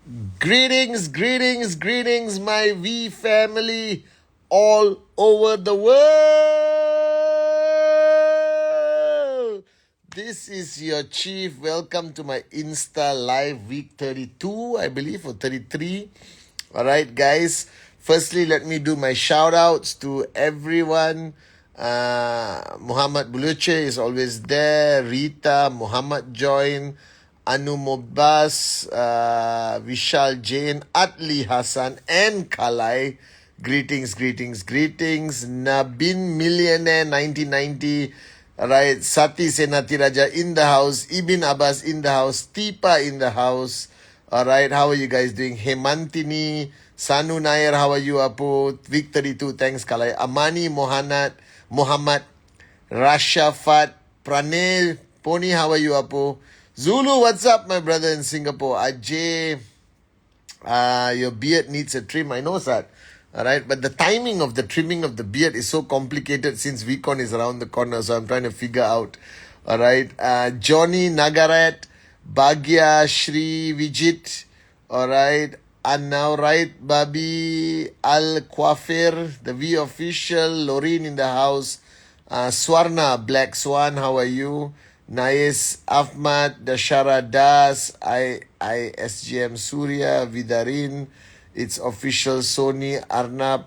Greetings, greetings, greetings, my V family all over the world. This is your chief. Welcome to my Insta Live week 32, I believe, or 33. All right, guys. Firstly, let me do my shout outs to everyone. Muhammad Buluche is always there. Rita, Muhammad Join, Anu Mobas, Vishal Jain, Atli Hassan, and Kalai. Greetings, greetings, greetings. Nabin Millionaire 1990. Alright, Sati Senati Raja in the house. Ibn Abbas in the house. Tipa in the house. Alright, how are you guys doing? Hemantini, Sanu Nair, how are you, Apu? Vic 32, thanks, Kalai. Amani Muhammad, Rashafat, Pranil, Pony, how are you, Apu? Zulu, what's up, my brother in Singapore? Ajay, your beard needs a trim. I know that. Alright, but the timing of the trimming of the beard is so complicated since VCon is around the corner, so I'm trying to figure out. Alright, Johnny Nagarat, Bhagya Shri Vijit. Alright, and now right, Babi Al Quafir, the V official, Loreen in the house, Swarna Black Swan, how are you? Nais Ahmad, Dashara Das, ISGM Surya, Vidarin, it's official, Sony, Arnab,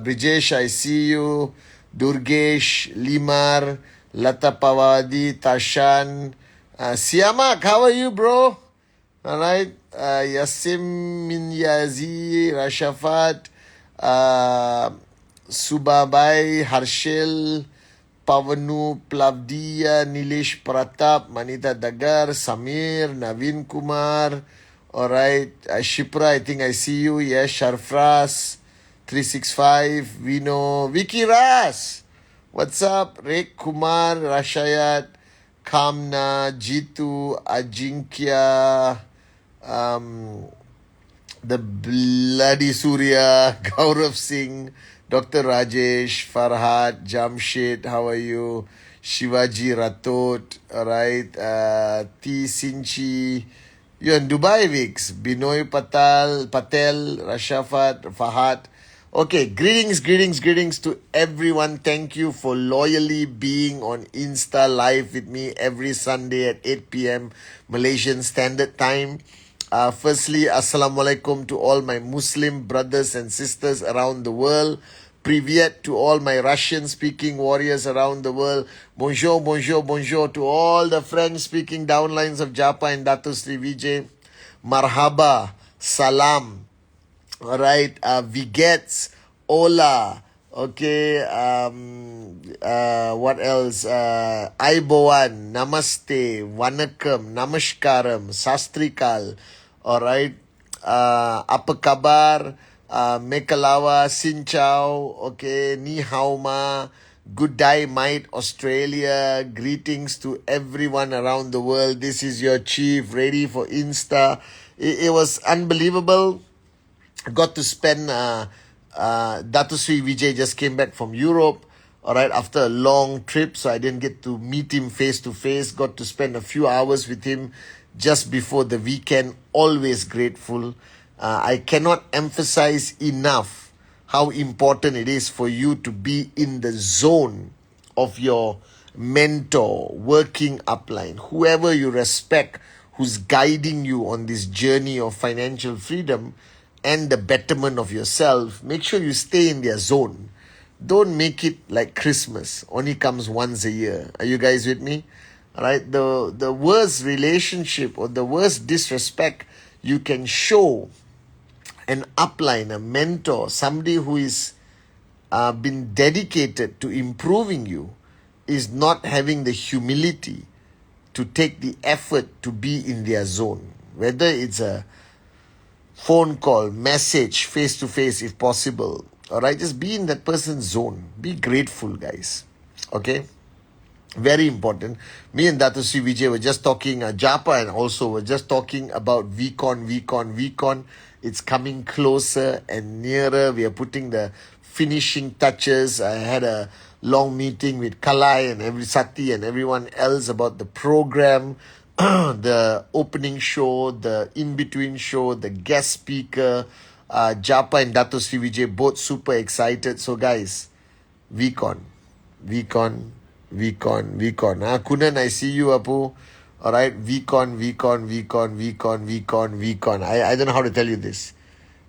Brijesh, I see you, Durgesh, Limar, Lata Pawadi, Tashan, Siamak, how are you, bro? Alright, Yasim Minyazi, Rashafat, Subabai, Harshil, Pavanu, Plavdiya, Nilesh Pratap, Manita Dagar, Samir, Navin Kumar. Alright, Shipra, I think I see you. Yes, Sharfras, 365, Vino, Vicky Ras. What's up? Rick Kumar, Rashayat, Kamna, Jitu, Ajinkya, the bloody Surya, Gaurav Singh, Dr. Rajesh, Farhad, Jamshed, how are you? Shivaji Ratot, alright, T. Sinchi, you're in Dubai, Vix, Binoy Patel, Rashafat, Fahad. Okay, greetings to everyone. Thank you for loyally being on Insta Live with me every Sunday at 8 p.m. Malaysian Standard Time. Firstly, Assalamualaikum to all my Muslim brothers and sisters around the world. Privyet to all my Russian-speaking warriors around the world. Bonjour, bonjour, bonjour to all the French-speaking downlines of Japa and Datu Sri Vijay. Marhaba, salam. Alright, Vigets, Ola, okay, what else? Aiboan, Namaste, Vanakkam, Namaskaram, Sastrikal, alright, apa kabar, Mekalawa, Sinchao, okay, Ni Hao Ma, good day, mate, Australia, greetings to everyone around the world. This is your chief, ready for Insta. It was unbelievable. Got to spend Datu Sri Vijay just came back from Europe, alright, after a long trip, so I didn't get to meet him face to face. Got to spend a few hours with him just before the weekend. Always grateful. I cannot emphasize enough how important it is for you to be in the zone of your mentor, working upline, whoever you respect, who's guiding you on this journey of financial freedom and the betterment of yourself. Make sure you stay in their zone. Don't make it like Christmas. Only comes once a year. Are you guys with me? Alright, the worst relationship or the worst disrespect you can show an upline, a mentor, somebody who is been dedicated to improving you, is not having the humility to take the effort to be in their zone. Whether it's a phone call, message, face to face if possible. Alright, just be in that person's zone. Be grateful, guys. Okay? Very important. Me and Datu Sri Vijay were just talking, Japa and also were just talking about VCon. It's coming closer and nearer. We are putting the finishing touches. I had a long meeting with Kalai and Sati and everyone else about the program. the opening show, the in-between show, the guest speaker, Japa and Dato Sri Vijay, both super excited. So guys, VCon, VCon, VCon, VCon. Kunan, I see you, Apu. All right, VCon, VCon, VCon, VCon, VCon, VCon. I don't know how to tell you this.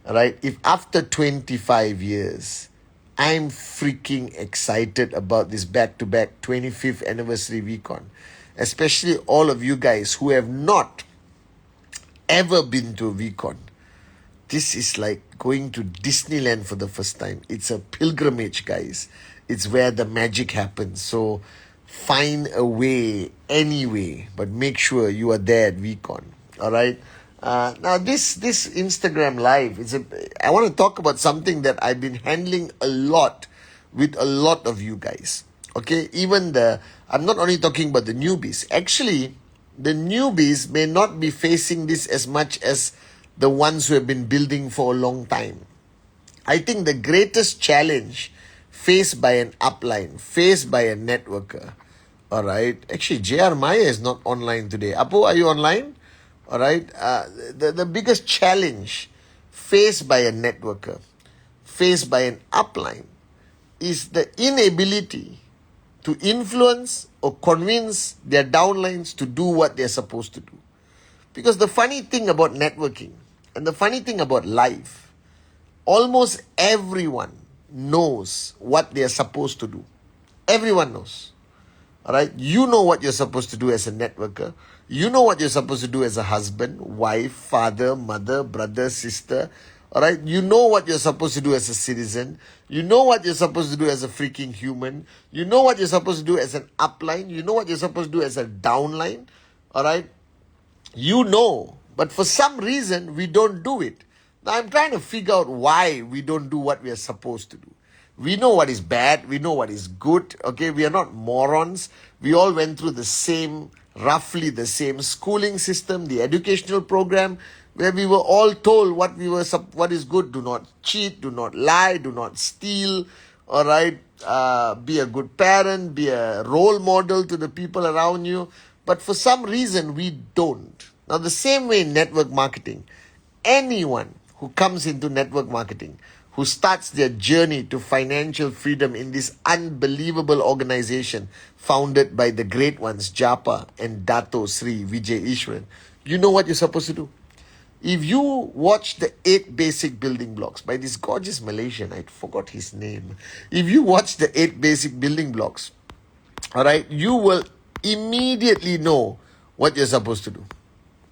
All right, if after 25 years, I'm freaking excited about this back-to-back 25th anniversary VCon, especially all of you guys who have not ever been to a VCon. This is like going to Disneyland for the first time. It's a pilgrimage, guys. It's where the magic happens. So find a way anyway, but make sure you are there at VCon. All right. Now this Instagram live I want to talk about something that I've been handling a lot with a lot of you guys. Okay, I'm not only talking about the newbies. Actually, the newbies may not be facing this as much as the ones who have been building for a long time. I think the greatest challenge faced by an upline, faced by a networker, all right. Actually, JR Maya is not online today. Apu, are you online? All right. The biggest challenge faced by a networker, faced by an upline, is the inability to influence or convince their downlines to do what they're supposed to do. Because the funny thing about networking and the funny thing about life, almost everyone knows what they're supposed to do. Everyone knows. All right, you know what you're supposed to do as a networker. You know what you're supposed to do as a husband, wife, father, mother, brother, sister. All right, you know what you're supposed to do as a citizen. You know what you're supposed to do as a freaking human. You know what you're supposed to do as an upline. You know what you're supposed to do as a downline. All right, you know, but for some reason we don't do it. Now I'm trying to figure out why we don't do what we are supposed to do. We know what is bad. We know what is good. Okay, we are not morons. We all went through roughly the same schooling system, the educational program, where we were all told what is good. Do not cheat. Do not lie. Do not steal. All right. Be a good parent. Be a role model to the people around you. But for some reason, we don't. Now, the same way in network marketing, anyone who comes into network marketing, who starts their journey to financial freedom in this unbelievable organization founded by the great ones, Japa and Dato Sri Vijay Ishwaran, you know what you're supposed to do. If you watch the 8 basic building blocks by this gorgeous Malaysian, I forgot his name. If you watch the 8 basic building blocks, all right, you will immediately know what you're supposed to do.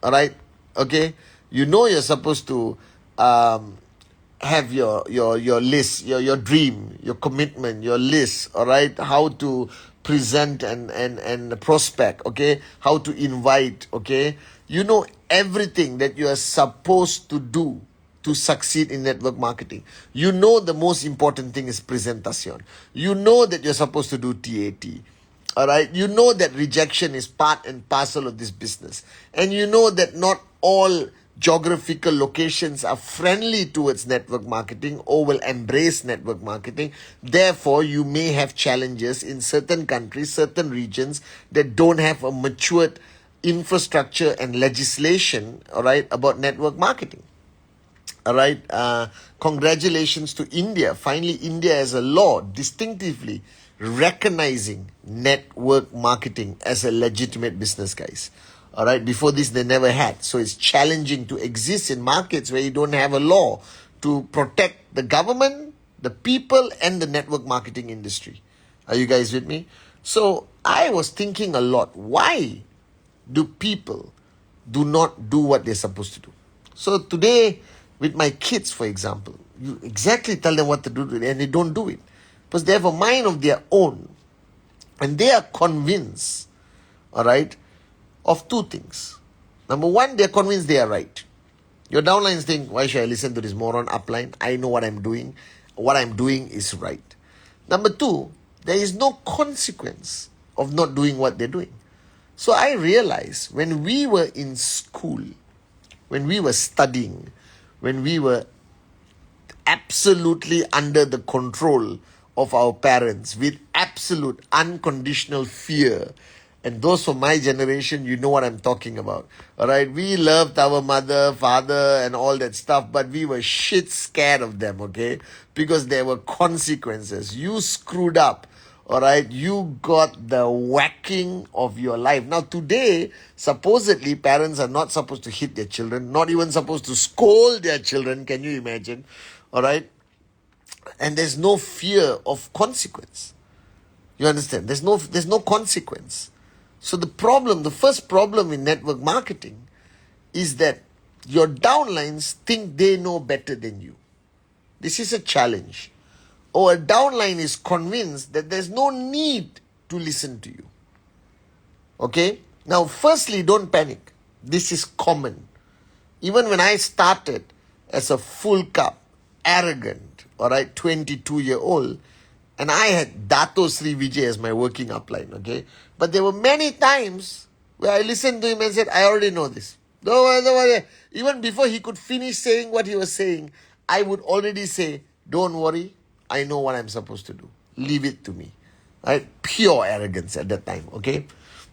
All right, okay, you know you're supposed to have your list, your dream, your commitment, your list. All right, how to present and prospect. Okay, how to invite. Okay, you know everything that you are supposed to do to succeed in network marketing. You know the most important thing is presentation. You know that you're supposed to do TAT. All right, you know that rejection is part and parcel of this business, and you know that not all geographical locations are friendly towards network marketing or will embrace network marketing. Therefore, you may have challenges in certain countries, certain regions that don't have a matured infrastructure and legislation, all right, about network marketing. All right, congratulations to India. Finally, India has a law distinctively recognizing network marketing as a legitimate business, guys. All right, before this they never had. So it's challenging to exist in markets where you don't have a law to protect the government, the people, and the network marketing industry. Are you guys with me? So I was thinking a lot, why do people do not do what they're supposed to do? So today, with my kids, for example, you exactly tell them what to do and they don't do it. Because they have a mind of their own. And they are convinced, all right, of 2 things. Number 1, they're convinced they are right. Your downlines think, why should I listen to this moron upline? I know what I'm doing. What I'm doing is right. Number 2, there is no consequence of not doing what they're doing. So I realized when we were in school, when we were studying, when we were absolutely under the control of our parents with absolute unconditional fear And those from my generation, you know what I'm talking about. All right. We loved our mother, father, and all that stuff, but we were shit scared of them, okay? Because there were consequences. You screwed up. All right. You got the whacking of your life. Now, today, supposedly, parents are not supposed to hit their children, not even supposed to scold their children. Can you imagine? All right. And there's no fear of consequence. You understand? There's no consequence. So the first problem in network marketing is that your downlines think they know better than you. This is a challenge. Or a downline is convinced that there's no need to listen to you. Okay? Now, firstly, don't panic. This is common. Even when I started as a full cup, arrogant, all right, 22-year-old, and I had Dato Sri Vijay as my working upline, okay? But there were many times where I listened to him and said, I already know this. Don't worry. Even before he could finish saying what he was saying, I would already say, don't worry, I know what I'm supposed to do. Leave it to me. Right? Pure arrogance at that time, okay?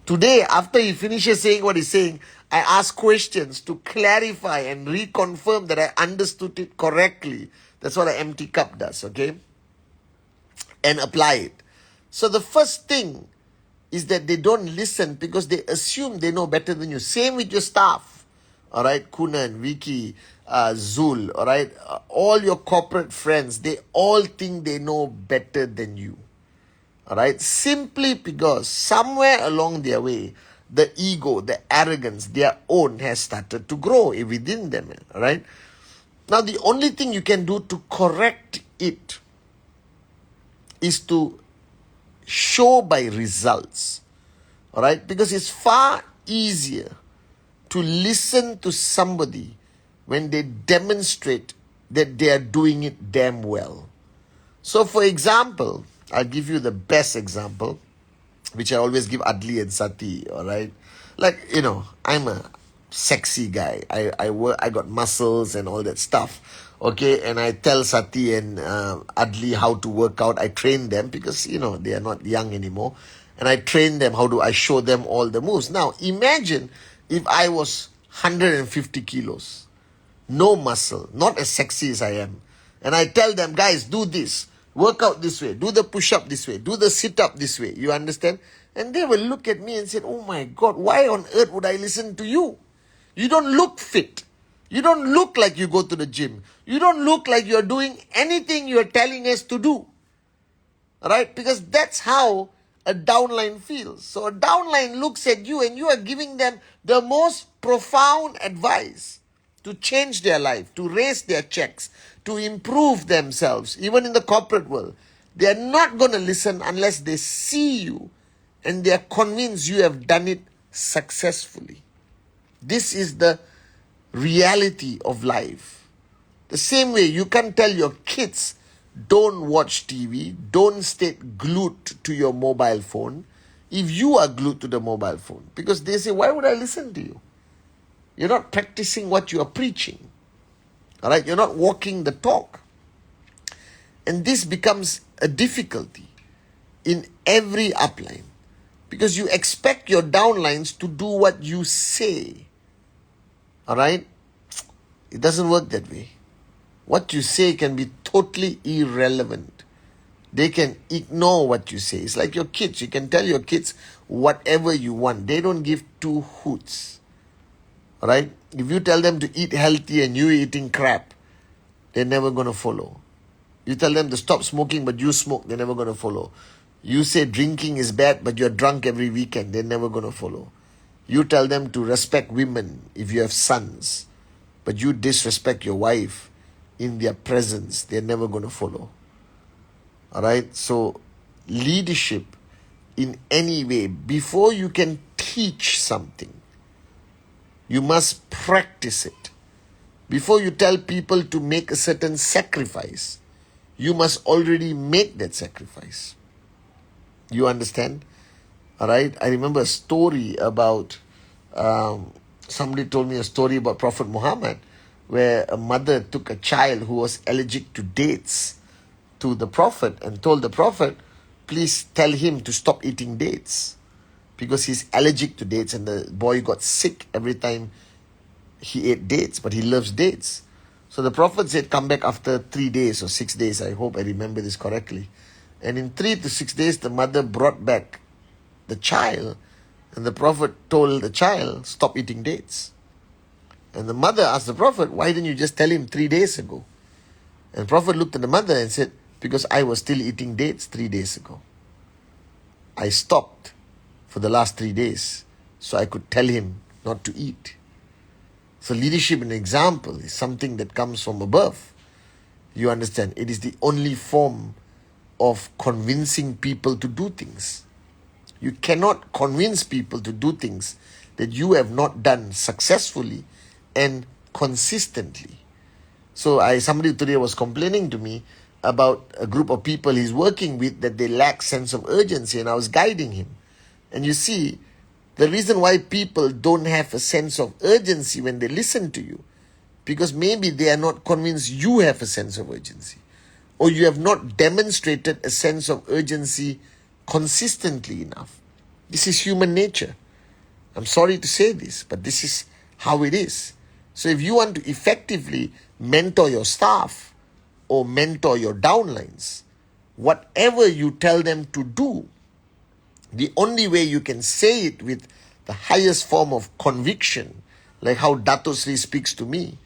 Today, after he finishes saying what he's saying, I ask questions to clarify and reconfirm that I understood it correctly. That's what an empty cup does, okay? And apply it. So the first thing is that they don't listen because they assume they know better than you. Same with your staff. All right, Kunan, Vicky, Zul, all right, all your corporate friends, they all think they know better than you. All right, simply because somewhere along their way, the ego, the arrogance, their own has started to grow within them. All right. Now, the only thing you can do to correct it is to show by results. All right, because it's far easier to listen to somebody when they demonstrate that they are doing it damn well. So, for example, I'll give you the best example, which I always give Adli and Sati, all right? Like, I'm a sexy guy. I work, I got muscles and all that stuff, okay? And I tell Sati and Adli how to work out. I train them because, they are not young anymore. And I train them, I show them all the moves. Now, imagine if I was 150 kilos, no muscle, not as sexy as I am. And I tell them, guys, do this. Work out this way. Do the push-up this way. Do the sit-up this way. You understand? And they will look at me and say, oh my God, why on earth would I listen to you? You don't look fit. You don't look like you go to the gym. You don't look like you're doing anything you're telling us to do. Right? Because that's how a downline feels. So a downline looks at you and you are giving them the most profound advice to change their life, to raise their checks, to improve themselves, even in the corporate world. They are not going to listen unless they see you and they are convinced you have done it successfully. This is the reality of life. The same way you can't tell your kids, don't watch TV, don't stay glued to your mobile phone if you are glued to the mobile phone. Because they say, why would I listen to you? You're not practicing what you are preaching. All right, you're not walking the talk. And this becomes a difficulty in every upline because you expect your downlines to do what you say. All right? It doesn't work that way. What you say can be totally irrelevant. They can ignore what you say. It's like your kids. You can tell your kids whatever you want. They don't give two hoots. All right? If you tell them to eat healthy and you're eating crap, they're never going to follow. You tell them to stop smoking but you smoke, they're never going to follow. You say drinking is bad but you're drunk every weekend, they're never going to follow. You tell them to respect women if you have sons, but you disrespect your wife in their presence, they're never going to follow. All right? So leadership in any way, before you can teach something, you must practice it. Before you tell people to make a certain sacrifice, you must already make that sacrifice. You understand? All right? I remember a story about, somebody told me a story about Prophet Muhammad, where a mother took a child who was allergic to dates to the Prophet and told the Prophet, please tell him to stop eating dates. because he's allergic to dates, and the boy got sick every time he ate dates, but he loves dates. So the Prophet said, come back after 3 days or 6 days. I hope I remember this correctly. And in 3 to 6 days, the mother brought back the child, and the Prophet told the child, stop eating dates. And the mother asked the Prophet, why didn't you just tell him 3 days ago? And the Prophet looked at the mother and said, because I was still eating dates 3 days ago. I stopped for the last 3 days so I could tell him not to eat. So leadership and example is something that comes from above. You understand? It is the only form of convincing people to do things. You cannot convince people to do things that you have not done successfully and consistently. So somebody today was complaining to me about a group of people he's working with, that they lack sense of urgency, and I was guiding him. And you see, the reason why people don't have a sense of urgency when they listen to you, because maybe they are not convinced you have a sense of urgency, or you have not demonstrated a sense of urgency consistently enough. This is human nature. I'm sorry to say this, but this is how it is. So if you want to effectively mentor your staff or mentor your downlines, whatever you tell them to do, the only way you can say it with the highest form of conviction, like how Dato Sri speaks to me,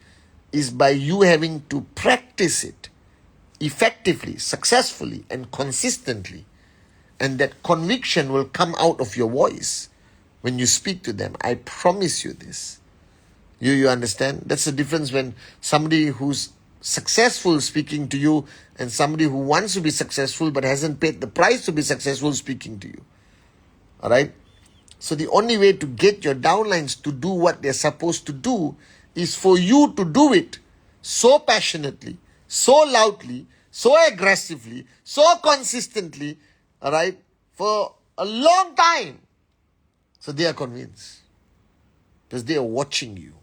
is by you having to practice it effectively, successfully, and consistently. And that conviction will come out of your voice when you speak to them. I promise you this. You understand? That's the difference when somebody who's successful speaking to you and somebody who wants to be successful but hasn't paid the price to be successful speaking to you. Alright? So the only way to get your downlines to do what they're supposed to do is for you to do it so passionately, so loudly, so aggressively, so consistently, alright, for a long time. So they are convinced. Because they are watching you.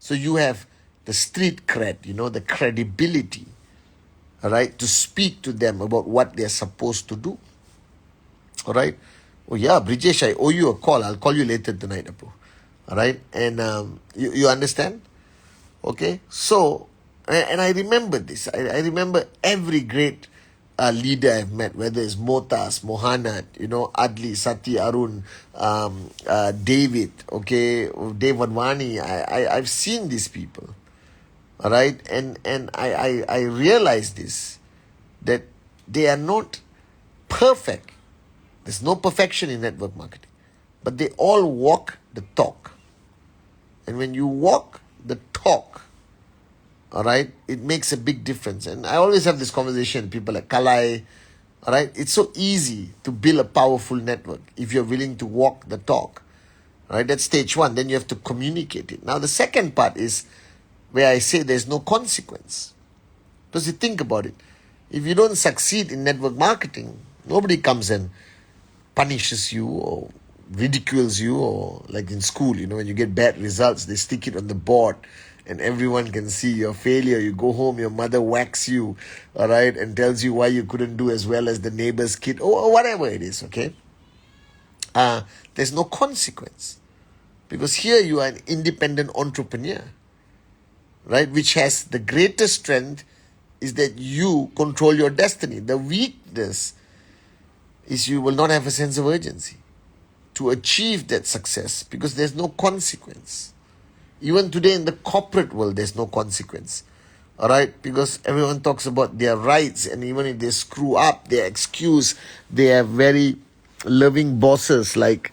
So you have the street cred, the credibility, alright, to speak to them about what they're supposed to do. Alright? Oh yeah, Brijesh, I owe you a call. I'll call you later tonight, Apu. Alright? And you understand? Okay? So, and I remember this. I remember every great leader I've met, whether it's Motas, Mohanad, Adli, Sati, Arun, David, okay, Dave Wadhwani. I've seen these people. Alright? And I realize this, that they are not perfect. There's no perfection in network marketing. But they all walk the talk. And when you walk the talk, alright, it makes a big difference. And I always have this conversation with people like Kalai, alright. It's so easy to build a powerful network if you're willing to walk the talk. Alright, that's stage one. Then you have to communicate it. Now the second part is where I say there's no consequence. Because you think about it. If you don't succeed in network marketing, nobody comes and punishes you or ridicules you, or like in school, when you get bad results, they stick it on the board and everyone can see your failure. You go home, your mother whacks you, all right, and tells you why you couldn't do as well as the neighbor's kid, or whatever it is, okay? There's no consequence. Because here you are an independent entrepreneur, right? Which has the greatest strength is that you control your destiny. The weakness is you will not have a sense of urgency to achieve that success because there's no consequence. Even today in the corporate world, there's no consequence. Alright? Because everyone talks about their rights, and even if they screw up, their excuse, they have very loving bosses like,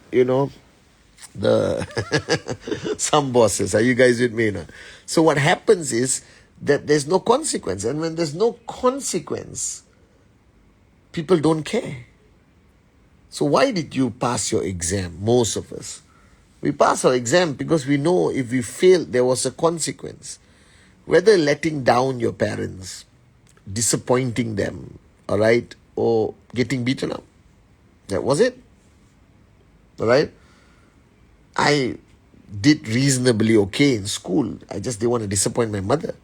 some bosses. Are you guys with me now? So what happens is that there's no consequence. And when there's no consequence, people don't care. So why did you pass your exam? Most of us. We pass our exam because we know if we failed, there was a consequence. Whether letting down your parents, disappointing them, alright, or getting beaten up. That was it. Alright? I did reasonably okay in school. I just didn't want to disappoint my mother.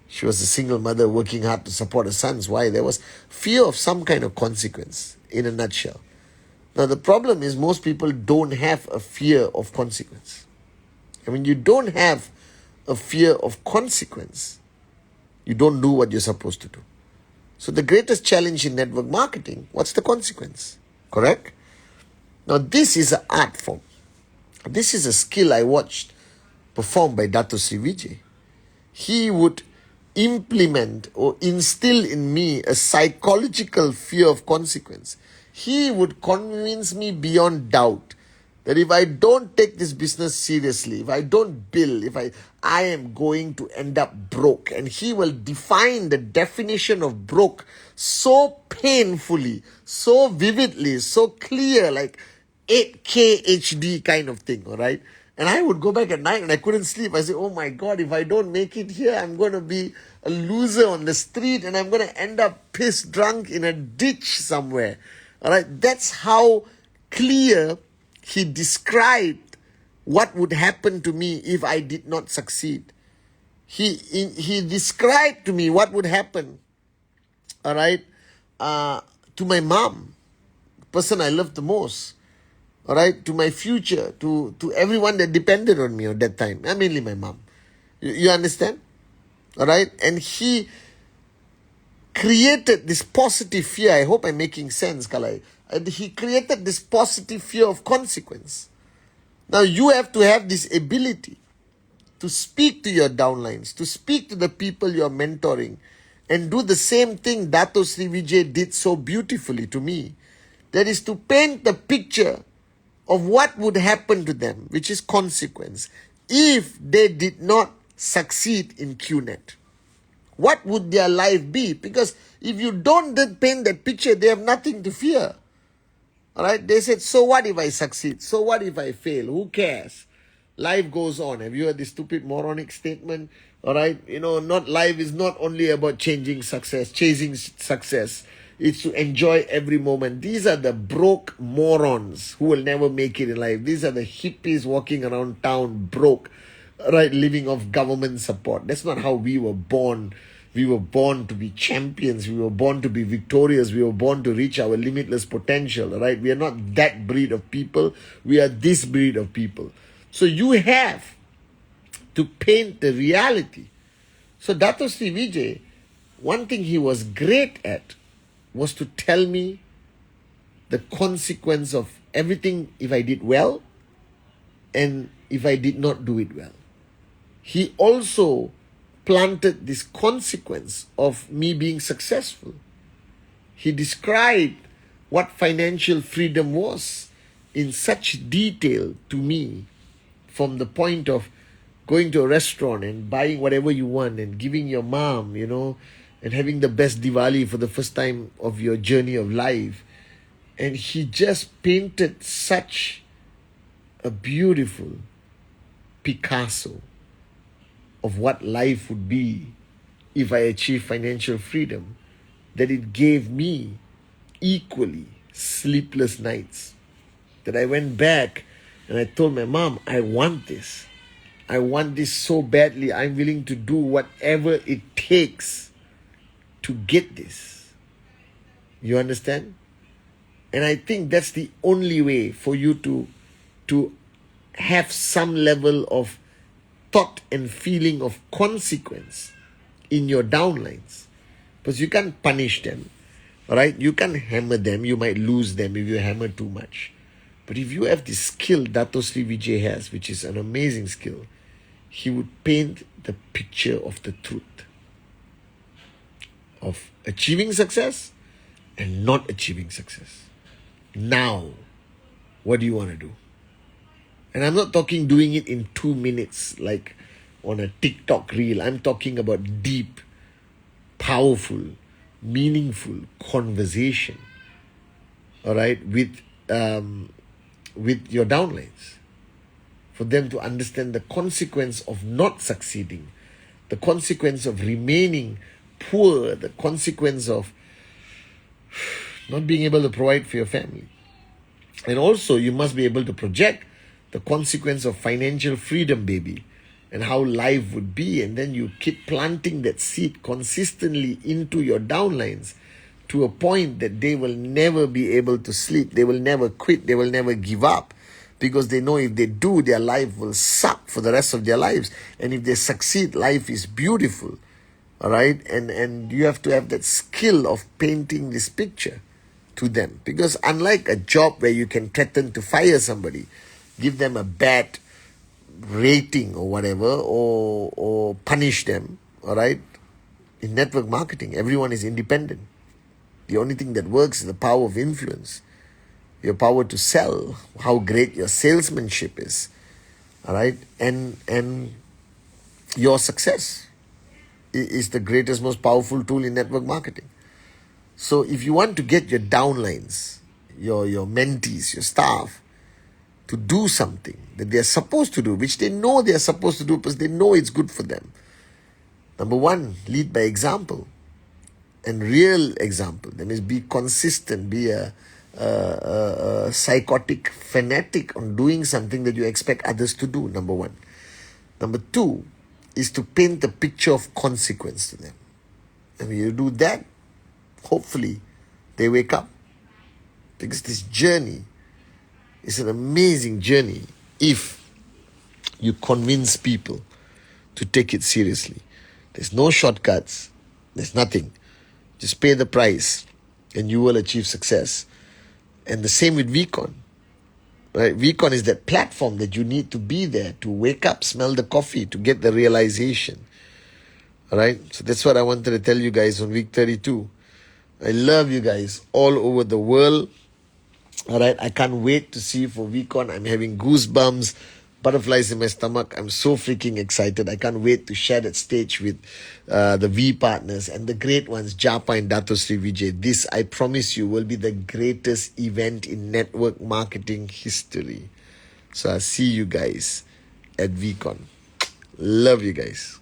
She was a single mother working hard to support her sons. Why? There was fear of some kind of consequence, in a nutshell. Now, the problem is most people don't have a fear of consequence. And when you don't have a fear of consequence, you don't do what you're supposed to do. So the greatest challenge in network marketing, what's the consequence? Correct? Now, this is an art form. This is a skill I watched performed by Dato Sri Vijay. He would implement or instill in me a psychological fear of consequence. He would convince me beyond doubt that if I don't take this business seriously, if I don't build, I am going to end up broke. And he will define the definition of broke so painfully, so vividly, so clear, like 8K HD kind of thing, all right? And I would go back at night and I couldn't sleep. I said, oh my God, if I don't make it here, I'm going to be a loser on the street and I'm going to end up pissed drunk in a ditch somewhere. All right, that's how clear he described what would happen to me if I did not succeed. He described to me what would happen, all right, to my mom, the person I loved the most, all right, to my future, to everyone that depended on me at that time, mainly my mom. You understand? All right, and he created this positive fear. I hope I'm making sense, Kalai. And he created this positive fear of consequence. Now you have to have this ability to speak to your downlines, to speak to the people you're mentoring, and do the same thing Dato Sri Vijay did so beautifully to me. That is to paint the picture of what would happen to them, which is consequence, if they did not succeed in QNet. What would their life be? Because if you don't paint that picture, they have nothing to fear. All right? They said, so what if I succeed? So what if I fail? Who cares? Life goes on. Have you heard this stupid moronic statement? All right? Life is not only about chasing success. It's to enjoy every moment. These are the broke morons who will never make it in life. These are the hippies walking around town broke, right, living off government support. That's not how we were born. We were born to be champions. We were born to be victorious. We were born to reach our limitless potential, right? We are not that breed of people. We are this breed of people. So you have to paint the reality. So Dato Sri Vijay, one thing he was great at was to tell me the consequence of everything if I did well and if I did not do it well. He also planted this consequence of me being successful. He described what financial freedom was in such detail to me, from the point of going to a restaurant and buying whatever you want and giving your mom, and having the best Diwali for the first time of your journey of life. And he just painted such a beautiful Picasso of what life would be if I achieved financial freedom, that it gave me equally sleepless nights. That I went back and I told my mom, I want this. I want this so badly. I'm willing to do whatever it takes to get this. You understand? And I think that's the only way for you to have some level of thought and feeling of consequence in your downlines. Because you can't punish them, right? You can't hammer them. You might lose them if you hammer too much. But if you have this skill Dato Sri Vijay has, which is an amazing skill, he would paint the picture of the truth of achieving success and not achieving success. Now, what do you want to do? And I'm not talking doing it in 2 minutes like on a TikTok reel. I'm talking about deep, powerful, meaningful conversation, all right, with your downlines, for them to understand the consequence of not succeeding, the consequence of remaining poor, the consequence of not being able to provide for your family. And also, you must be able to project the consequence of financial freedom, baby, and how life would be. And then you keep planting that seed consistently into your downlines to a point that they will never be able to sleep. They will never quit. They will never give up, because they know if they do, their life will suck for the rest of their lives. And if they succeed, life is beautiful. All right? And you have to have that skill of painting this picture to them. Because unlike a job where you can threaten to fire somebody, give them a bad rating or whatever, or punish them, all right? In network marketing, everyone is independent. The only thing that works is the power of influence, your power to sell, how great your salesmanship is, all right? And your success is the greatest, most powerful tool in network marketing. So if you want to get your downlines, your mentees, your staff, to do something that they're supposed to do, which they know they're supposed to do because they know it's good for them. Number one, lead by example, and real example. That means be consistent, be a psychotic fanatic on doing something that you expect others to do, number one. Number two is to paint the picture of consequence to them. And when you do that, hopefully they wake up. Because this journey is an amazing journey if you convince people to take it seriously. There's no shortcuts. There's nothing. Just pay the price and you will achieve success. And the same with VCon. Right? VCon is that platform that you need to be there to wake up, smell the coffee, to get the realization. Alright? So that's what I wanted to tell you guys on week 32. I love you guys all over the world. Alright, I can't wait to see you for VCon. I'm having goosebumps, butterflies in my stomach. I'm so freaking excited. I can't wait to share that stage with the V partners and the great ones, Japa and Dato Sri Vijay. This, I promise you, will be the greatest event in network marketing history. So I'll see you guys at VCon. Love you guys.